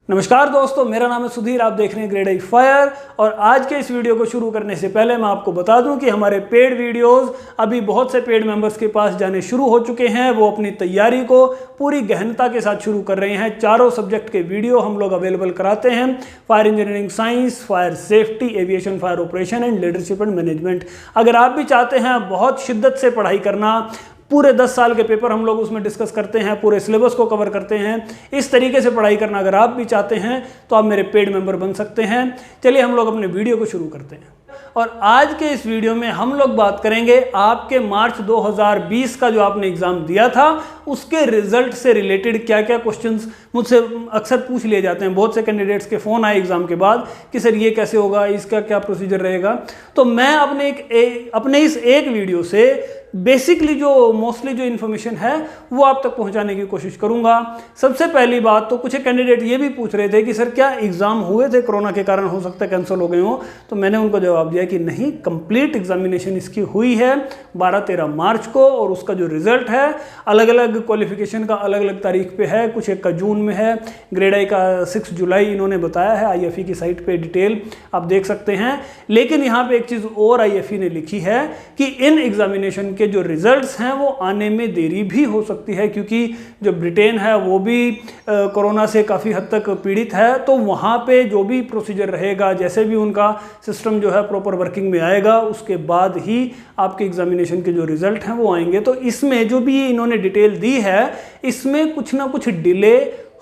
नमस्कार दोस्तों, मेरा नाम है सुधीर। आप देख रहे हैं ग्रेड आई फायर। और आज के इस वीडियो को शुरू करने से पहले मैं आपको बता दूं कि हमारे पेड वीडियोस अभी बहुत से पेड मेंबर्स के पास जाने शुरू हो चुके हैं। वो अपनी तैयारी को पूरी गहनता के साथ शुरू कर रहे हैं। चारों सब्जेक्ट के वीडियो हम लोग अवेलेबल कराते हैं: fire engineering science, fire safety, aviation fire operation and leadership and management. अगर आप भी चाहते हैं बहुत शिद्दत से पढ़ाई करना, पूरे 10 साल के पेपर हम लोग उसमें डिस्कस करते हैं, पूरे सिलेबस को कवर करते हैं, इस तरीके से पढ़ाई करना अगर आप भी चाहते हैं तो आप मेरे पेड मेंबर बन सकते हैं। चलिए हम लोग अपने वीडियो को शुरू करते हैं। और आज के इस वीडियो में हम लोग बात करेंगे आपके मार्च 2020 का जो आपने एग्ज़ाम दिया था उसके रिजल्ट से रिलेटेड क्या क्या क्वेश्चंस मुझसे अक्सर पूछ लिए जाते हैं। बहुत से कैंडिडेट्स के फ़ोन आए एग्ज़ाम के बाद कि सर ये कैसे होगा, इसका क्या प्रोसीजर रहेगा। तो मैं अपने इस एक वीडियो से बेसिकली जो मोस्टली जो इन्फॉर्मेशन है वो आप तक पहुंचाने की कोशिश करूंगा। सबसे पहली बात तो कुछ कैंडिडेट ये भी पूछ रहे थे कि सर क्या एग्ज़ाम हुए थे कोरोना के कारण, हो सकता है कैंसिल हो गए हो। तो मैंने उनको जवाब दिया कि नहीं, कंप्लीट एग्जामिनेशन इसकी हुई है 12-13 मार्च को। और उसका जो रिजल्ट है अलग अलग क्वालिफिकेशन का अलग अलग तारीख पे है। कुछ एक का जून में है, ग्रेड आई का 6 जुलाई इन्होंने बताया है। IFE की साइट पे डिटेल आप देख सकते हैं। लेकिन यहाँ पे एक चीज़ और IFE ने लिखी है कि इन एग्जामिनेशन के जो रिजल्ट्स हैं वो आने में देरी भी हो सकती है, क्योंकि जो ब्रिटेन है वो भी कोरोना से काफ़ी हद तक पीड़ित है। तो वहाँ पे जो भी प्रोसीजर रहेगा, जैसे भी उनका सिस्टम जो है प्रॉपर वर्किंग में आएगा, उसके बाद ही आपके एग्जामिनेशन के जो रिजल्ट हैं वो आएंगे। तो इसमें जो भी इन्होंने डिटेल दी है इसमें कुछ ना कुछ डिले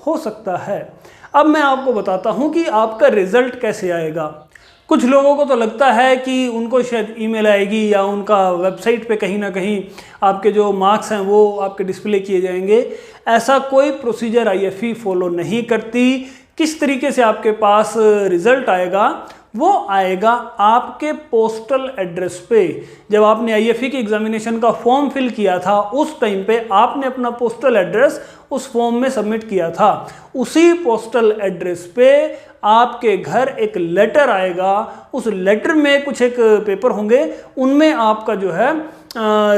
हो सकता है। अब मैं आपको बताता हूँ कि आपका रिजल्ट कैसे आएगा। कुछ लोगों को तो लगता है कि उनको शायद ईमेल आएगी या उनका वेबसाइट पे कहीं ना कहीं आपके जो मार्क्स हैं वो आपके डिस्प्ले किए जाएंगे। ऐसा कोई प्रोसीजर IFE फॉलो नहीं करती। किस तरीके से आपके पास रिजल्ट आएगा? वो आएगा आपके पोस्टल एड्रेस पे। जब आपने IFE की एग्जामिनेशन का फॉर्म फिल किया था उस टाइम पे आपने अपना पोस्टल एड्रेस उस फॉर्म में सबमिट किया था। उसी पोस्टल एड्रेस पे आपके घर एक लेटर आएगा। उस लेटर में कुछ एक पेपर होंगे, उनमें आपका जो है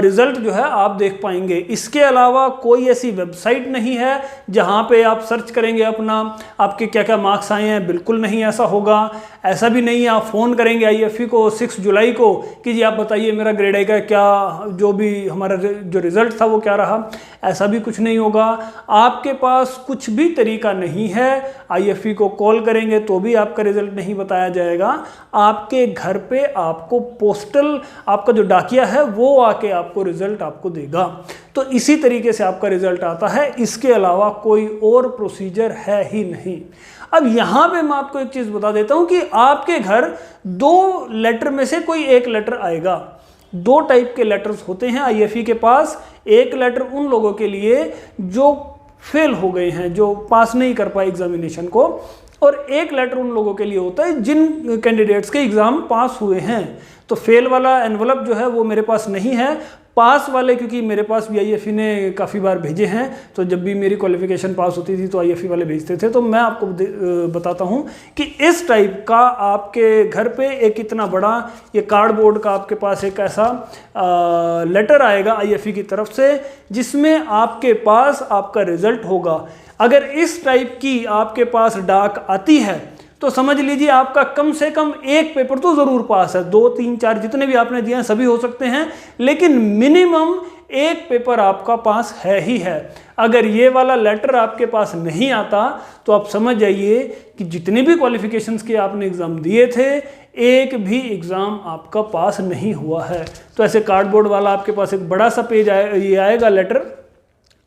रिजल्ट जो है आप देख पाएंगे। इसके अलावा कोई ऐसी वेबसाइट नहीं है जहां पे आप सर्च करेंगे अपना आपके क्या क्या मार्क्स आए हैं। बिल्कुल नहीं ऐसा होगा। ऐसा भी नहीं है आप फ़ोन करेंगे IFE को 6 जुलाई को कि जी आप बताइए मेरा ग्रेड आई का क्या, जो भी हमारा जो रिज़ल्ट था वो क्या रहा। ऐसा भी कुछ नहीं होगा। आपके पास कुछ भी तरीका नहीं है। IFE को कॉल करेंगे तो भी आपका रिजल्ट नहीं बताया जाएगा। आपके घर पे आपको पोस्टल आपका जो डाकिया है वो आके आपको रिजल्ट आपको देगा। तो इसी तरीके से आपका रिजल्ट आता है। इसके अलावा कोई और प्रोसीजर है ही नहीं। अब यहाँ पे मैं आपको एक चीज़ बता देता हूँ कि आपके घर 2 लेटर में से कोई एक लेटर आएगा। 2 टाइप के लेटर्स होते हैं IFE के पास। एक लेटर उन लोगों के लिए जो फेल हो गए हैं, जो पास नहीं कर पाए एग्जामिनेशन को, और एक लेटर उन लोगों के लिए होता है जिन कैंडिडेट्स के एग्ज़ाम पास हुए हैं। तो फेल वाला एनवलप जो है वो मेरे पास नहीं है। पास वाले क्योंकि मेरे पास भी IFE ने काफ़ी बार भेजे हैं, तो जब भी मेरी क्वालिफिकेशन पास होती थी तो IFE वाले भेजते थे। तो मैं आपको बताता हूँ कि इस टाइप का आपके घर पे एक इतना बड़ा ये कार्डबोर्ड का आपके पास एक ऐसा लेटर आएगा IFE की तरफ से, जिसमें आपके पास आपका रिजल्ट होगा। अगर इस टाइप की आपके पास डाक आती है तो समझ लीजिए आपका कम से कम एक पेपर तो ज़रूर पास है। 2, 3, 4 जितने भी आपने दिए हैं सभी हो सकते हैं, लेकिन मिनिमम एक पेपर आपका पास है ही है। अगर ये वाला लेटर आपके पास नहीं आता तो आप समझ जाइए कि जितने भी क्वालिफिकेशंस के आपने एग्ज़ाम दिए थे एक भी एग्ज़ाम आपका पास नहीं हुआ है। तो ऐसे कार्डबोर्ड वाला आपके पास एक बड़ा सा पेज ये आएगा लेटर।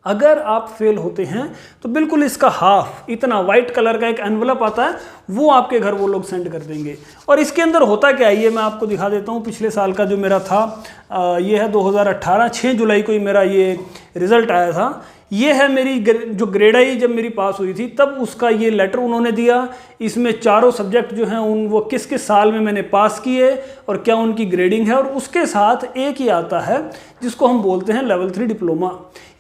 अगर आप फेल होते हैं तो बिल्कुल इसका हाफ इतना वाइट कलर का एक एनवलप आता है, वो आपके घर वो लोग सेंड कर देंगे। और इसके अंदर होता क्या है ये मैं आपको दिखा देता हूँ। पिछले साल का जो मेरा था ये है 2018 6 जुलाई को ही मेरा ये रिज़ल्ट आया था। ये है मेरी जो ग्रेड आई जब मेरी पास हुई थी तब उसका ये लेटर उन्होंने दिया। इसमें चारों सब्जेक्ट जो हैं उन वो किस किस साल में मैंने पास किए और क्या उनकी ग्रेडिंग है। और उसके साथ एक ही आता है जिसको हम बोलते हैं लेवल 3 डिप्लोमा।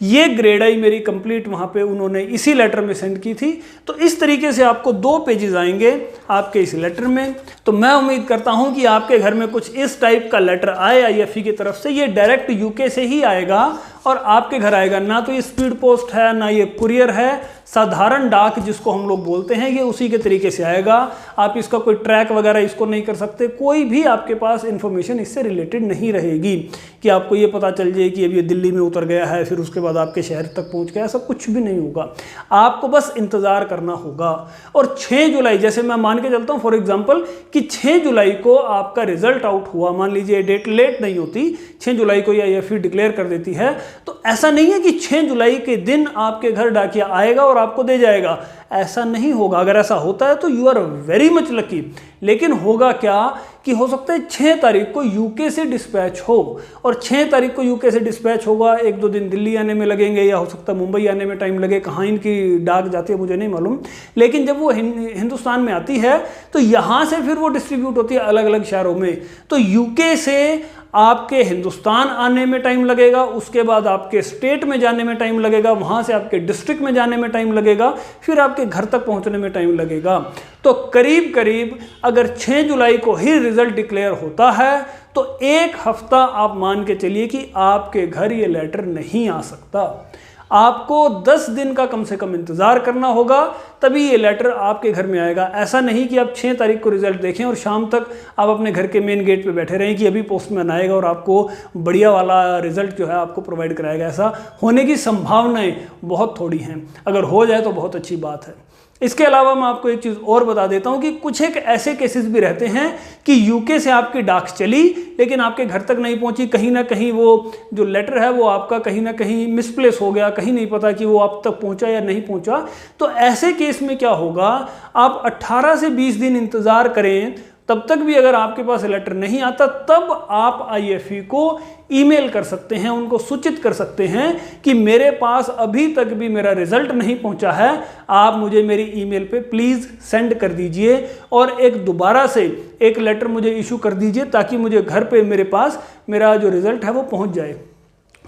ये ग्रेड आई मेरी कंप्लीट वहाँ पे उन्होंने इसी लेटर में सेंड की थी। तो इस तरीके से आपको 2 पेजेस आएंगे आपके इस लेटर में। तो मैं उम्मीद करता हूँ कि आपके घर में कुछ इस टाइप का लेटर आए IFE की तरफ से। ये डायरेक्ट UK से ही आएगा और आपके घर आएगा। ना तो ये स्पीड पोस्ट है, ना ये कुरियर है, साधारण डाक जिसको हम लोग बोलते हैं, ये उसी के तरीके से आएगा। आप इसका कोई ट्रैक वगैरह इसको नहीं कर सकते, कोई भी आपके पास इंफॉर्मेशन इससे रिलेटेड नहीं रहेगी कि आपको ये पता चल जाए कि अब ये दिल्ली में उतर गया है फिर उसके बाद आपके शहर तक पहुंच गया, ऐसा कुछ भी नहीं होगा। आपको बस इंतज़ार करना होगा। और 6 जुलाई, जैसे मैं मान के चलता हूँ फॉर एग्जांपल कि 6 जुलाई को आपका रिजल्ट आउट हुआ, मान लीजिए डेट लेट नहीं होती, 6 जुलाई को या IFE डिक्लेयर कर देती है, तो ऐसा नहीं है कि 6 जुलाई के दिन आपके घर डाकिया आएगा और आपको दे जाएगा, ऐसा नहीं होगा। अगर ऐसा होता है तो you are very much lucky. लेकिन होगा क्या कि हो सकता है 6 तारीख को यूके से डिस्पैच हो, और 6 तारीख को यूके से डिस्पैच होगा, 1-2 दिन दिल्ली आने में लगेंगे, या हो सकता है मुंबई आने में टाइम लगे, कहाँ इनकी डाक जाती है मुझे नहीं मालूम। लेकिन जब वो हिंदुस्तान में आती है तो यहाँ से फिर वो डिस्ट्रीब्यूट होती है अलग अलग शहरों में। तो यूके से आपके हिंदुस्तान आने में टाइम लगेगा, उसके बाद आपके स्टेट में जाने में टाइम लगेगा, वहाँ से आपके डिस्ट्रिक्ट में जाने में टाइम लगेगा, फिर आपके घर तक पहुँचने में टाइम लगेगा। तो करीब करीब अगर 6 जुलाई को ही रिजल्ट डिक्लेयर होता है तो 1 हफ्ता आप मान के चलिए कि आपके घर ये लेटर नहीं आ सकता। आपको 10 दिन का कम से कम इंतज़ार करना होगा, तभी ये लेटर आपके घर में आएगा। ऐसा नहीं कि आप 6 तारीख को रिजल्ट देखें और शाम तक आप अपने घर के मेन गेट पे बैठे रहें कि अभी पोस्टमैन आएगा और आपको बढ़िया वाला रिजल्ट जो है आपको प्रोवाइड कराएगा। ऐसा होने की संभावनाएं बहुत थोड़ी हैं, अगर हो जाए तो बहुत अच्छी बात है। इसके अलावा मैं आपको एक चीज़ और बता देता हूं कि कुछ एक ऐसे केसेस भी रहते हैं कि यूके से आपकी डाक चली लेकिन आपके घर तक नहीं पहुंची, कहीं ना कहीं वो जो लेटर है वो आपका कहीं ना कहीं मिसप्लेस हो गया, कहीं नहीं पता कि वो आप तक पहुंचा या नहीं पहुंचा। तो ऐसे केस में क्या होगा, आप 18 से 20 दिन इंतज़ार करें, तब तक भी अगर आपके पास लेटर नहीं आता तब आप IFE को ईमेल कर सकते हैं, उनको सूचित कर सकते हैं कि मेरे पास अभी तक भी मेरा रिजल्ट नहीं पहुंचा है, आप मुझे मेरी ईमेल पे प्लीज़ सेंड कर दीजिए और एक दोबारा से एक लेटर मुझे इशू कर दीजिए ताकि मुझे घर पे मेरे पास मेरा जो रिज़ल्ट है वो पहुंच जाए।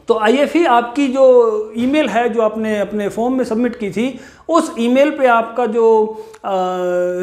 तो IFE आपकी जो ईमेल है जो आपने अपने फॉर्म में सबमिट की थी, उस ईमेल पे आपका जो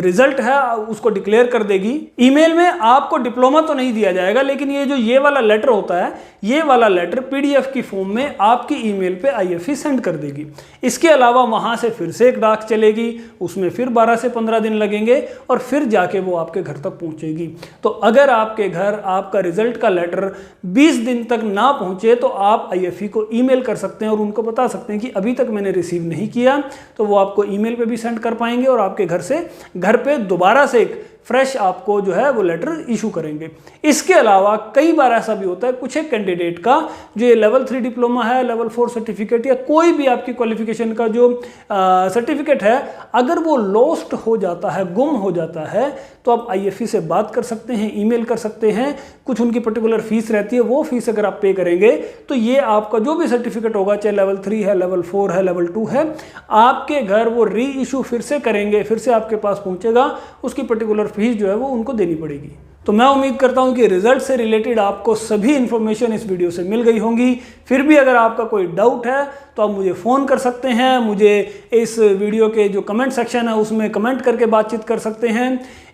रिजल्ट है उसको डिक्लेयर कर देगी। ईमेल में आपको डिप्लोमा तो नहीं दिया जाएगा, लेकिन ये वाला लेटर होता है, ये वाला लेटर PDF की फॉर्म में आपकी ईमेल पे IFE सेंड कर देगी। इसके अलावा वहाँ से फिर से एक डाक चलेगी, उसमें फिर 12 से 15 दिन लगेंगे और फिर जाके वो आपके घर तक पहुँचेगी। तो अगर आपके घर आपका रिजल्ट का लेटर 20 दिन तक ना पहुँचे तो आप IFE को ईमेल कर सकते हैं और उनको बता सकते हैं कि अभी तक मैंने रिसीव नहीं किया, तो वो आपको ईमेल पे भी सेंड कर पाएंगे और आपके घर पे दोबारा से एक फ्रेश आपको जो है वो लेटर इशू करेंगे। इसके अलावा कई बार ऐसा भी होता है कुछ एक कैंडिडेट का जो ये लेवल 3 डिप्लोमा है, लेवल 4 सर्टिफिकेट या कोई भी आपकी क्वालिफिकेशन का जो सर्टिफिकेट है, अगर वो लॉस्ट हो जाता है, गुम हो जाता है, तो आप IFE से बात कर सकते हैं, ईमेल कर सकते हैं। कुछ उनकी पर्टिकुलर फीस रहती है, वो फीस अगर आप पे करेंगे तो ये आपका जो भी सर्टिफिकेट होगा, चाहे लेवल 3 है, लेवल 4 है, लेवल 2 है, आपके घर वो री इशू फिर से करेंगे, फिर से आपके पास पहुंचेगा, उसकी पर्टिकुलर फीस जो है वो उनको देनी पड़ेगी। तो मैं उम्मीद करता हूं कि रिजल्ट से रिलेटेड आपको सभी इन्फॉर्मेशन इस वीडियो से मिल गई होंगी। फिर भी अगर आपका कोई डाउट है तो आप मुझे फ़ोन कर सकते हैं, मुझे इस वीडियो के जो कमेंट सेक्शन है उसमें कमेंट करके बातचीत कर सकते हैं।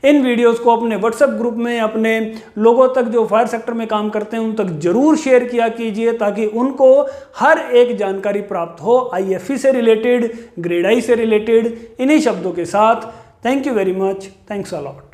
इन वीडियोस को अपने व्हाट्सएप ग्रुप में अपने लोगों तक जो फायर सेक्टर में काम करते हैं उन तक जरूर शेयर किया कीजिए ताकि उनको हर एक जानकारी प्राप्त हो IFE से रिलेटेड, ग्रेड I से रिलेटेड, इन्हीं शब्दों के साथ। Thank you very much, thanks a lot.